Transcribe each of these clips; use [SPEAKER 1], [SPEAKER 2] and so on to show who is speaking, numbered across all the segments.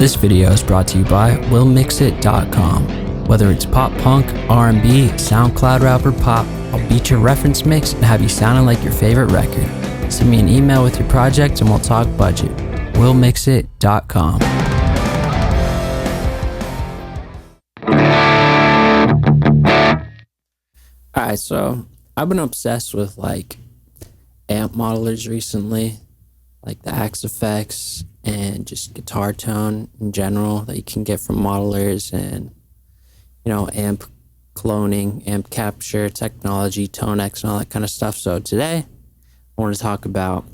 [SPEAKER 1] This video is brought to you by willmixit.com. Whether it's pop punk, R&B, SoundCloud rap or pop, I'll beat your reference mix and have you sounding like your favorite record. Send me an email with your project and we'll talk budget. willmixit.com. Alright, so I've been obsessed with like amp modelers recently, like the Axe effects and just guitar tone in general that you can get from modelers, and amp cloning, amp capture technology, ToneX and all that kind of stuff. So today I want to talk about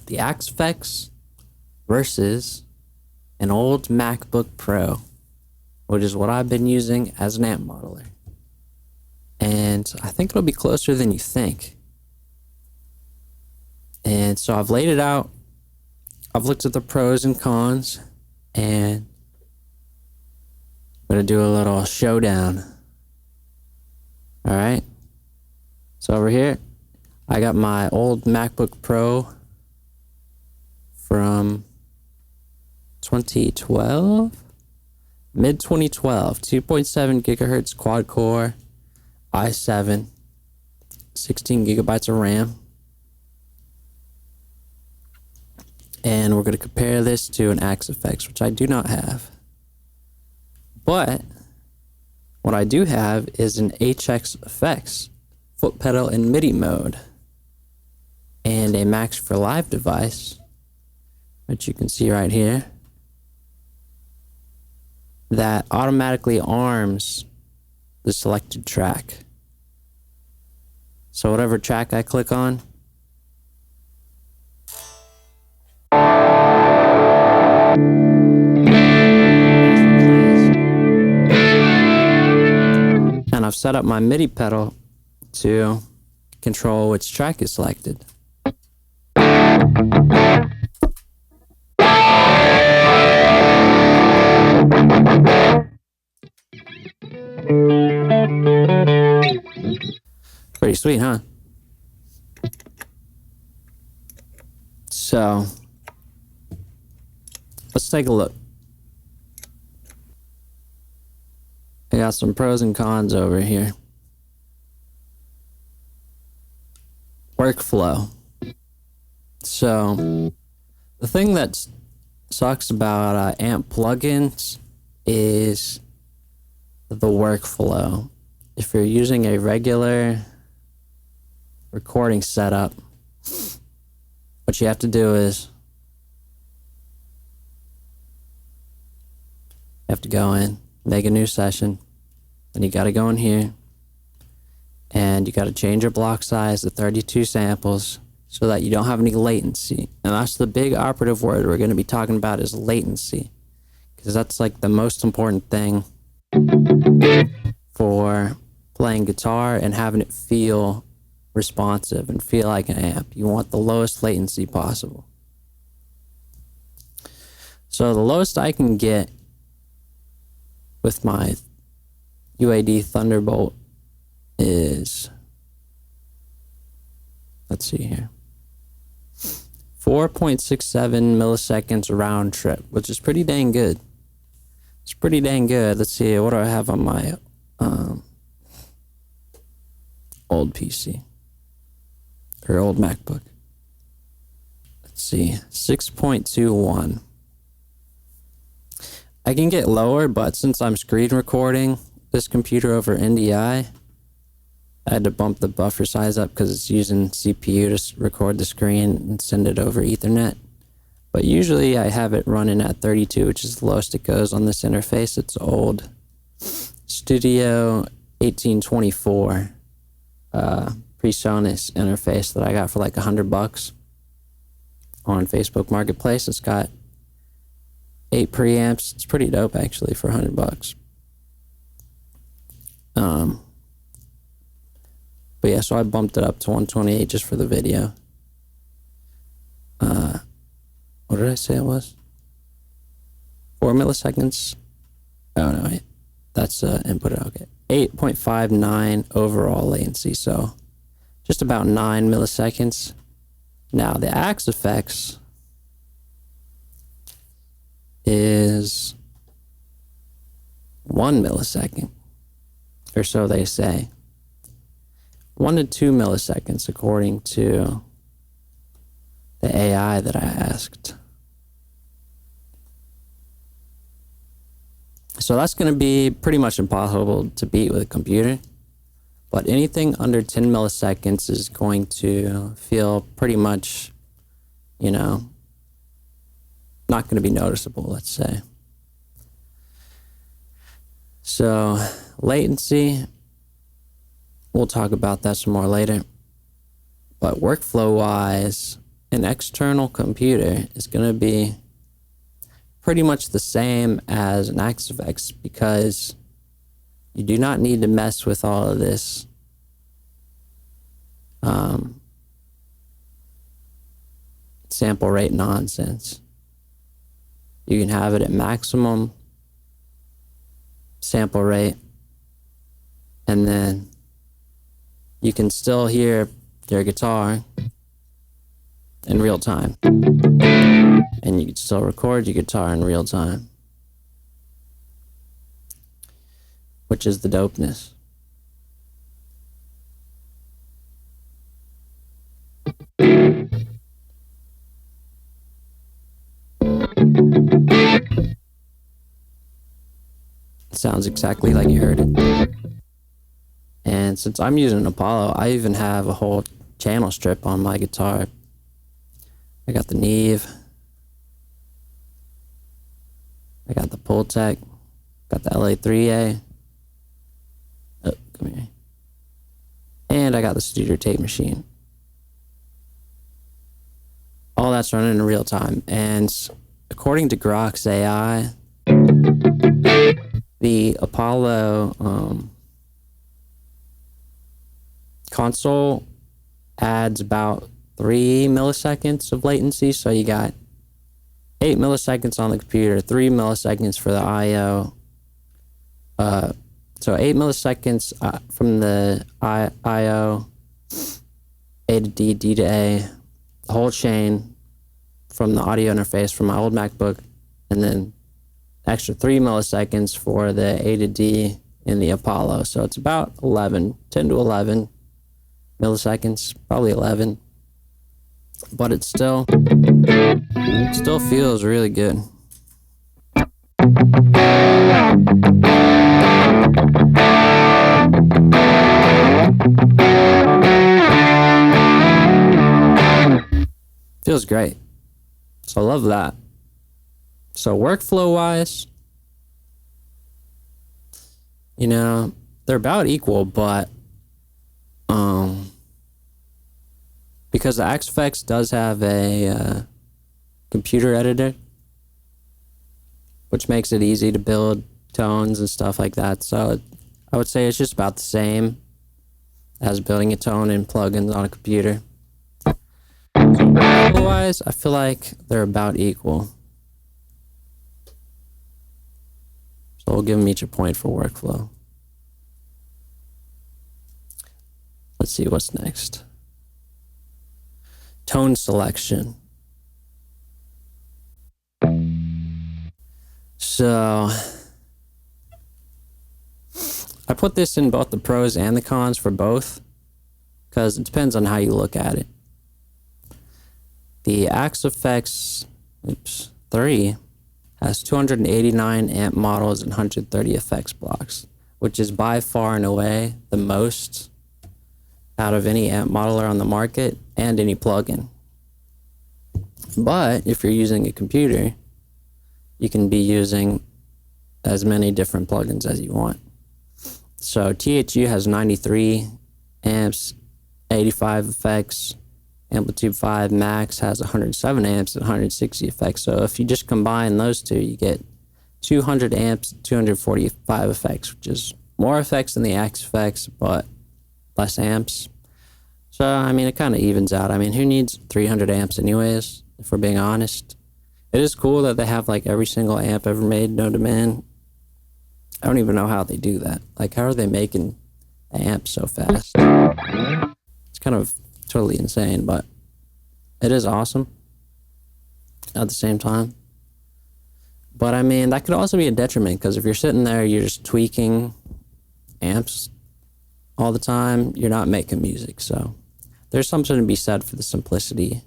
[SPEAKER 1] the Axe effects versus an old MacBook Pro, which is what I've been using as an amp modeler. And I think it'll be closer than you think. And so I've laid it out. I've looked at the pros and cons, and I'm going to do a little showdown. All right. So over here, I got my old MacBook Pro from 2012, mid 2012, 2.7 gigahertz quad core, i7, 16 gigabytes of RAM. And we're going to compare this to an Axe effects, which I do not have. But what I do have is an HX effects, foot pedal in MIDI mode, and a Max for Live device, which you can see right here, that automatically arms the selected track. So whatever track I click on, and I've set up my MIDI pedal to control which track is selected. Pretty sweet, huh? So let's take a look. I got some pros and cons over here. Workflow. So the thing that sucks about amp plugins is the workflow. If you're using a regular recording setup, what you have to do is you have to go in, make a new session, then you got to go in here and you got to change your block size to 32 samples so that you don't have any latency. And that's the big operative word we're going to be talking about, is latency, because that's like the most important thing for playing guitar and having it feel responsive and feel like an amp. You want the lowest latency possible. So the lowest I can get with my UAD Thunderbolt is, let's see here, 4.67 milliseconds round trip, which is pretty dang good. It's pretty dang good. Let's see, what do I have on my old PC or old MacBook? Let's see, 6.21. I can get lower, but since I'm screen recording this computer over NDI, I had to bump the buffer size up because it's using CPU to record the screen and send it over Ethernet. But usually I have it running at 32, which is the lowest it goes on this interface. It's old Studio 1824 PreSonus interface that I got for like $100 on Facebook Marketplace. It's got 8 preamps. It's pretty dope actually for $100. But yeah, so I bumped it up to 128 just for the video. What did I say it was? 4 milliseconds. Oh no, wait. That's input. Okay, 8.59 overall latency. So just about 9 milliseconds. Now the Axe effects is 1 millisecond, or so they say. 1 to 2 milliseconds, according to the AI that I asked. So that's going to be pretty much impossible to beat with a computer. But anything under 10 milliseconds is going to feel pretty much, not going to be noticeable, let's say. So latency, we'll talk about that some more later. But workflow-wise, an external computer is going to be pretty much the same as an AXFX, because you do not need to mess with all of this sample rate nonsense. You can have it at maximum sample rate, and then you can still hear your guitar in real time, and you can still record your guitar in real time, which is the dopeness. It sounds exactly like you heard it. And since I'm using an Apollo, I even have a whole channel strip on my guitar. I got the Neve, I got the Pultec, got the LA3A, oh, come here, and I got the Studio Tape Machine. All that's running in real time, and according to Grok's AI, the Apollo console adds about 3 milliseconds of latency, so you got 8 milliseconds on the computer, 3 milliseconds for the I/O. So 8 milliseconds from the I/O, A to D, D to A, the whole chain from the audio interface from my old MacBook, and then extra 3 milliseconds for the A to D in the Apollo. So it's about 10 to 11 milliseconds, probably 11. But it still feels really good. Feels great. So I love that. So workflow wise, they're about equal, but because the AXFX does have a computer editor, which makes it easy to build tones and stuff like that. So I would say it's just about the same as building a tone in plugins on a computer. Otherwise, I feel like they're about equal. So we'll give them each a point for workflow. Let's see what's next. Tone selection. So I put this in both the pros and the cons for both, because it depends on how you look at it. The AXFX 3 has 289 amp models and 130 effects blocks, which is by far and away the most out of any amp modeler on the market and any plugin. But if you're using a computer, you can be using as many different plugins as you want. So THU has 93 amps, 85 effects. Amplitude 5 Max has 107 amps and 160 effects. So if you just combine those two, you get 200 amps, 245 effects, which is more effects than the AXFX, but less amps. So, it kind of evens out. Who needs 300 amps anyways, if we're being honest? It is cool that they have like every single amp ever made, no demand. I don't even know how they do that. Like, how are they making amps so fast? It's kind of totally insane, but it is awesome at the same time. But I mean, that could also be a detriment because if you're sitting there, you're just tweaking amps all the time, you're not making music. So there's something to be said for the simplicity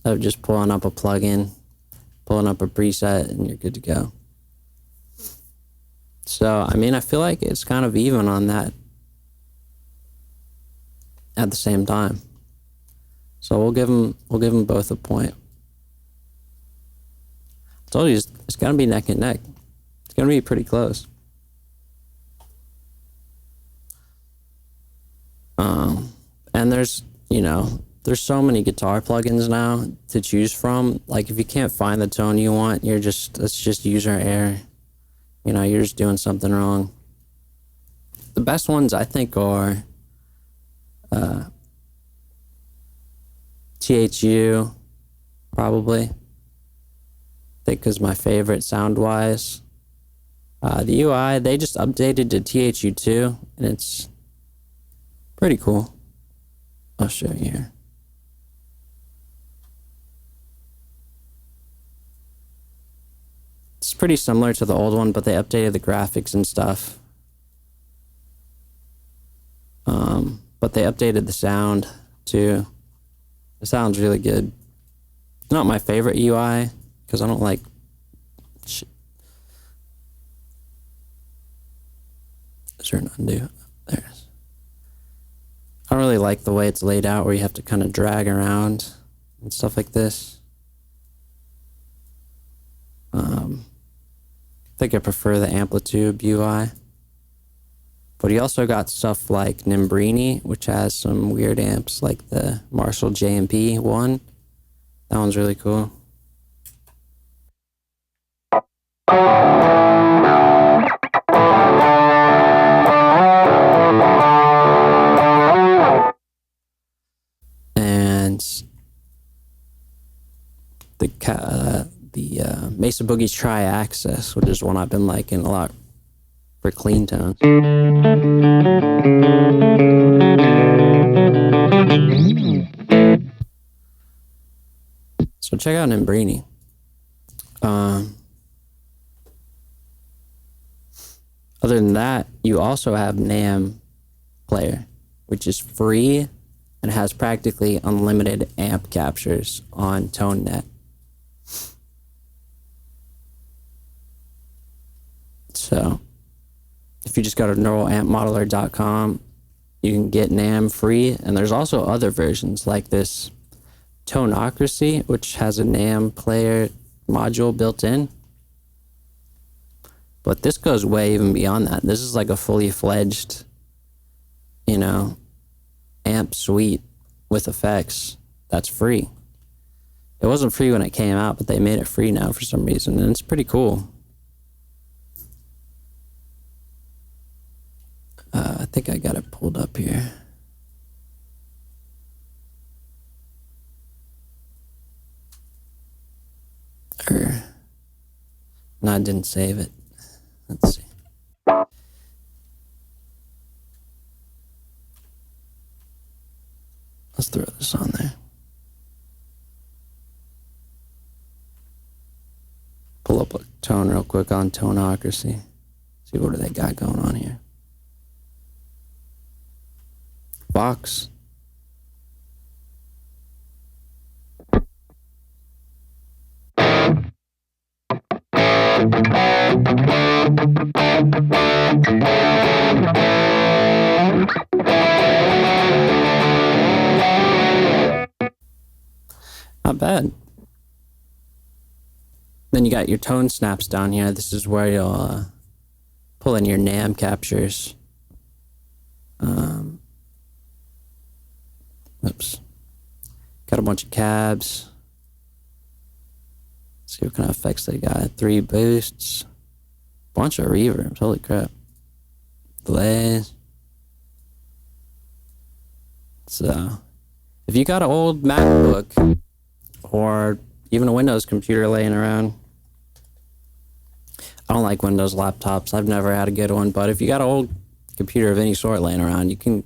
[SPEAKER 1] of just pulling up a plugin, pulling up a preset, and you're good to go. So, I mean, I feel like it's kind of even on that at the same time. So we'll give them both a point. I told you it's gonna be neck and neck. It's gonna be pretty close. And there's so many guitar plugins now to choose from. Like if you can't find the tone you want, it's just user error. You're just doing something wrong. The best ones I think are THU, probably. I think is my favorite sound-wise. The UI, they just updated to THU2, and it's pretty cool. I'll show you here. It's pretty similar to the old one, but they updated the graphics and stuff. But they updated the sound too. The sound's really good. It's not my favorite UI because I don't like Is there an undo? There it is. I don't really like the way it's laid out where you have to kind of drag around and stuff like this. I think I prefer the Amplitude UI. But he also got stuff like Nimbrini, which has some weird amps like the Marshall JMP one. That one's really cool. And the Mesa Boogie's Tri-Axis, which is one I've been liking a lot for clean tones. So check out Nimbrini. Other than that, you also have NAMM Player, which is free and has practically unlimited amp captures on ToneNet. So if you just go to neuralampmodeler.com, you can get NAMM free, and there's also other versions like this Tonocracy, which has a NAMM player module built in. But this goes way even beyond that. This is like a fully fledged, amp suite with effects that's free. It wasn't free when it came out, but they made it free now for some reason, and it's pretty cool. I think I got it pulled up here. No, I didn't save it. Let's see. Let's throw this on there. Pull up a tone real quick on Tonocracy. See what do they got going on here. Box. Not bad. Then you got your tone snaps down here. This is where you'll pull in your NAMM captures. Oops. Got a bunch of cabs. Let's see what kind of effects they got. 3 boosts. Bunch of reverbs. Holy crap. Delays. So, if you got an old MacBook or even a Windows computer laying around, I don't like Windows laptops. I've never had a good one, but if you got an old computer of any sort laying around, you can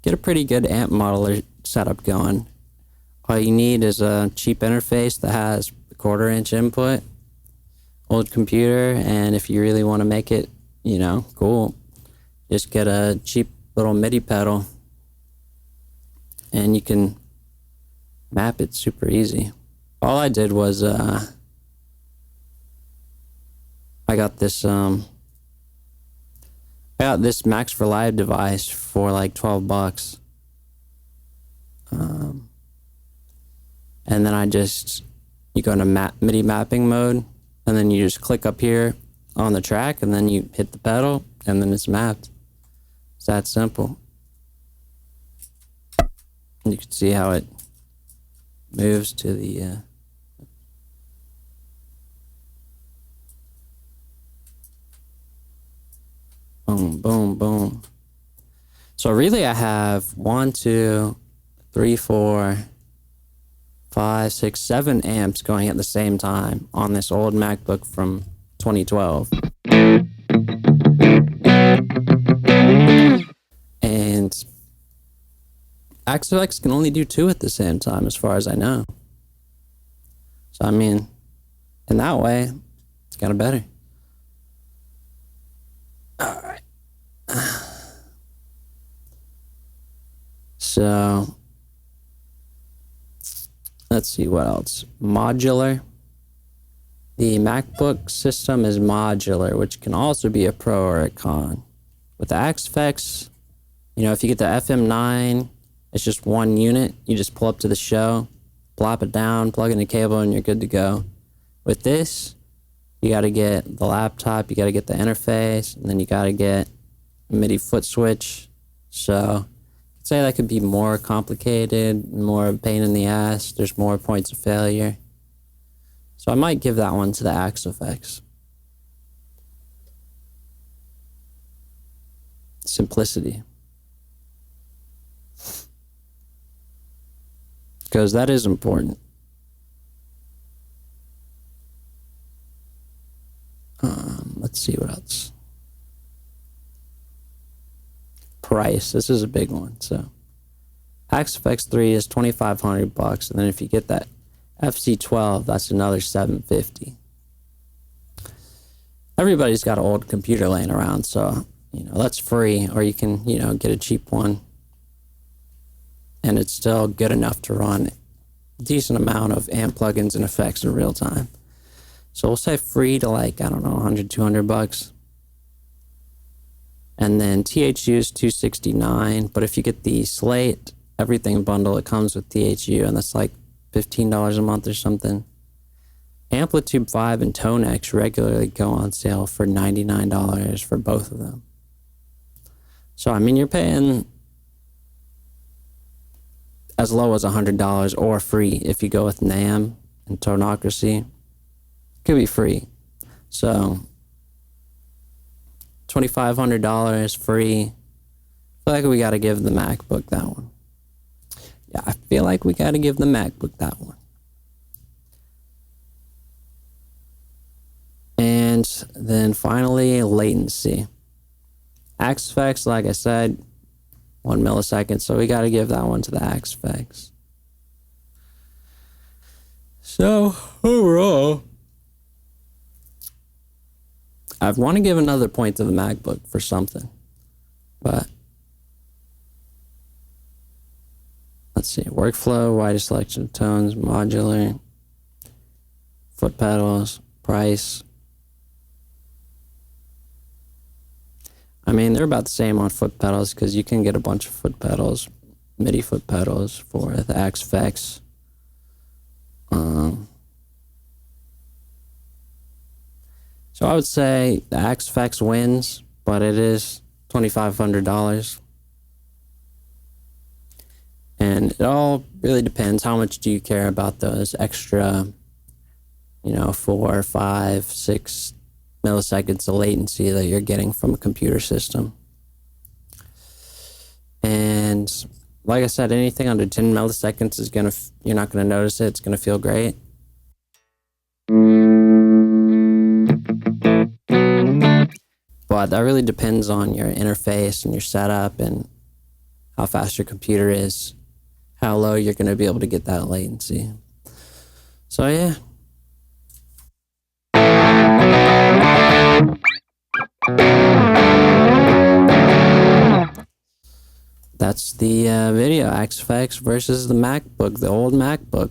[SPEAKER 1] get a pretty good amp modeler setup going. All you need is a cheap interface that has a 1/4 inch input, old computer, and if you really want to make it, cool, just get a cheap little MIDI pedal and you can map it super easy. All I did was I got this Max for Live device for like $12. And then you go into MIDI mapping mode, and then you just click up here on the track, and then you hit the pedal, and then it's mapped. It's that simple. And you can see how it moves to the boom, boom, boom. So really I have 1, 2, 3, 4, 5, 6, 7 amps going at the same time on this old MacBook from 2012. And AXFX can only do 2 at the same time as far as I know. So I mean, in that way, it's kind of better. Alright. So let's see what else. Modular. The MacBook system is modular, which can also be a pro or a con. With the AXFX, if you get the FM9, it's just one unit. You just pull up to the show, plop it down, plug in the cable, and you're good to go. With this, you got to get the laptop, you got to get the interface, and then you got to get a MIDI foot switch. So I'd say that could be more complicated, more pain in the ass. There's more points of failure. So I might give that one to the AXFX. Simplicity. Because that is important. Let's see what else. Price. This is a big one. So AXFX 3 is $2,500, and then if you get that FC12, that's another $750. Everybody's got an old computer laying around, so that's free, or you can get a cheap one, and it's still good enough to run a decent amount of amp plugins and effects in real time. So we'll say free to like, I don't know, $100, $200. And then THU is $269, but if you get the Slate everything bundle, it comes with THU, and that's like $15 a month or something. Amplitude 5 and Tone X regularly go on sale for $99 for both of them. So I mean, you're paying as low as $100 or free if you go with NAM and Tonocracy. Could be free. So $2,500 free. I feel like we got to give the MacBook that one. Yeah, I feel like we got to give the MacBook that one. And then finally, latency. AXFX, like I said, 1 millisecond, so we got to give that one to the AXFX. So overall, I want to give another point to the MacBook for something, but let's see. Workflow, wider selection of tones, modular, foot pedals, price. I mean, they're about the same on foot pedals because you can get a bunch of foot pedals, MIDI foot pedals for the AXFX. So I would say the AXFX wins, but it is $2,500. And it all really depends. How much do you care about those extra, 4, 5, 6 milliseconds of latency that you're getting from a computer system? And like I said, anything under 10 milliseconds is you're not gonna notice it. It's gonna feel great. But that really depends on your interface and your setup and how fast your computer is, how low you're going to be able to get that latency. So yeah. That's the video, XFX versus the MacBook, the old MacBook.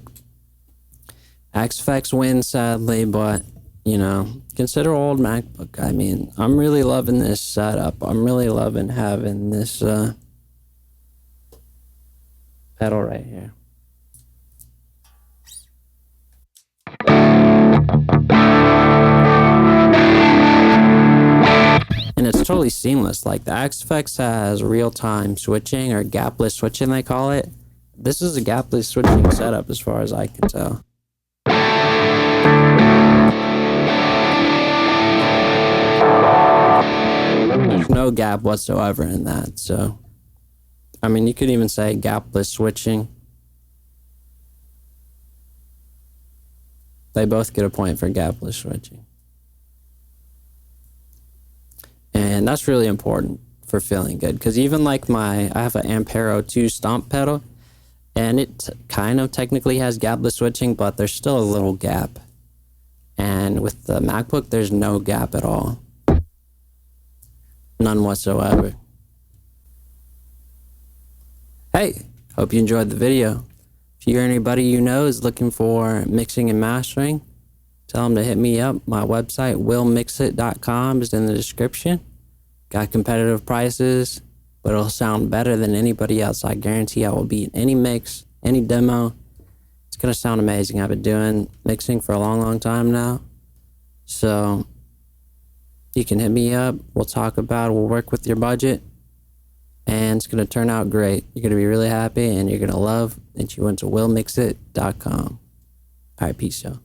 [SPEAKER 1] XFX wins, sadly, but, you know, consider old MacBook. I mean, I'm really loving this setup. I'm really loving having this pedal right here. And it's totally seamless. Like the XFX has real-time switching, or gapless switching they call it. This is a gapless switching setup as far as I can tell. There's no gap whatsoever in that. So, I mean, you could even say gapless switching. They both get a point for gapless switching. And that's really important for feeling good, because even like I have an Ampero 2 stomp pedal, and it kind of technically has gapless switching, but there's still a little gap. And with the MacBook, there's no gap at all. None whatsoever. Hey, hope you enjoyed the video. If you're anybody you know is looking for mixing and mastering, tell them to hit me up. My website, willmixit.com, is in the description. Got competitive prices, but it'll sound better than anybody else. I guarantee I will beat any mix, any demo. It's going to sound amazing. I've been doing mixing for a long, long time now. So you can hit me up. We'll talk about it. We'll work with your budget. And it's going to turn out great. You're going to be really happy, and you're going to love that you went to willmixit.com. All right, peace, y'all.